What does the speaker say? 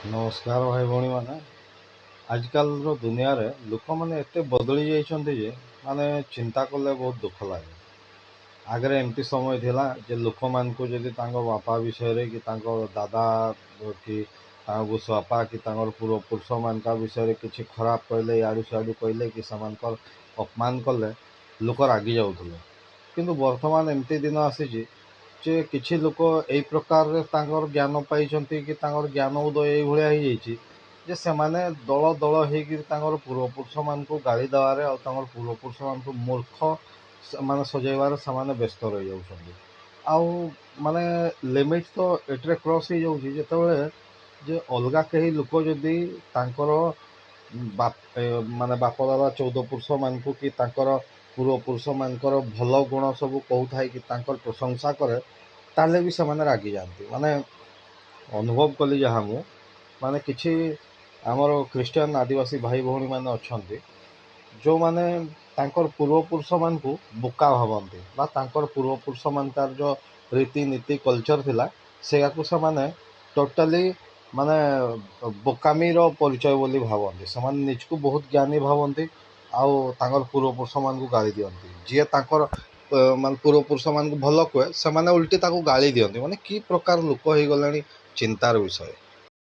नमस्कार भाई भौणी मैंने आजकल दुनिया रे लोक मैंने एत बदली जाइछन्ति जे माने चिंता कले बहुत दुख लगे। आगरे एमती समय थिला जे लोक मान को जदि तांको बापा विषय रे कि तांको दादा कि बुढ़ापा कि तांकर पूर्व पुरुष मान विषय रे किछि खराब कहले याडू सियाडू कहले कि समानकर अपमान कले लोक रागी जाउथले। किंतु वर्तमान एमती दिन आसीछि जे किछि लोक एई प्रकार रे तांकर ज्ञान पाइछन्ति कि तांकर ज्ञान उदय एई भलिया हो जाइछि जे सेमाने दल दल होकर तांकर पूर्वपुरुष मान को गाली देवारे और तांकर पूर्वपुरुष मान को मूर्ख माने सजाइबार ସେମାନେ ବ୍ୟସ୍ତ ରହିଯାଉଛନ୍ତି। ଆଉ ମାନେ ଲିମିଟ୍ ତ ଏଠାରେ କ୍ରସ୍ ହେଇଯାଉଛି ଯେତେବେଳେ ଯେ ଅଲଗା କେହି ଲୋକ ଯଦି ତାଙ୍କର ମାନେ ବାପ ଦାଦା ଚଉଦ ପୁରୁଷ ମାନଙ୍କୁ କି ତାଙ୍କର ପୂର୍ବପୁରୁଷ ମାନଙ୍କର ଭଲ ଗୁଣ ସବୁ କହୁଥାଏ କି ତାଙ୍କର ପ୍ରଶଂସା କରେ ତାହେଲେ ବି ସେମାନେ ରାଗି ଯାଆନ୍ତି। ମାନେ ଅନୁଭବ କଲି ଯାହା ମୁଁ ମାନେ କିଛି ଆମର ଖ୍ରୀଷ୍ଟିଆନ ଆଦିବାସୀ ଭାଇ ଭଉଣୀ ମାନେ ଅଛନ୍ତି ଯେଉଁମାନେ ତାଙ୍କର ପୂର୍ବପୁରୁଷ ମାନଙ୍କୁ ବୋକା ଭାବନ୍ତି ବା ତାଙ୍କର ପୂର୍ବପୁରୁଷ ମାନଙ୍କର ଯେଉଁ ରୀତିନୀତି କଲଚର ଥିଲା ସେଇଆକୁ ସେମାନେ ଟୋଟାଲି ମାନେ ବୋକାମିର ପରିଚୟ ବୋଲି ଭାବନ୍ତି। ସେମାନେ ନିଜକୁ ବହୁତ ଜ୍ଞାନୀ ଭାବନ୍ତି ଆଉ ତାଙ୍କର ପୂର୍ବପୁରୁଷ ମାନଙ୍କୁ ଗାଳି ଦିଅନ୍ତି। ଯିଏ ତାଙ୍କର ମାନେ ପୂର୍ବପୁରୁଷ ମାନଙ୍କୁ ଭଲ କୁହେ ସେମାନେ ଉଲ୍ଟି ତାକୁ ଗାଳି ଦିଅନ୍ତି। ମାନେ କି ପ୍ରକାର ଲୋକ ହେଇଗଲେଣି ଚିନ୍ତାର ବିଷୟ।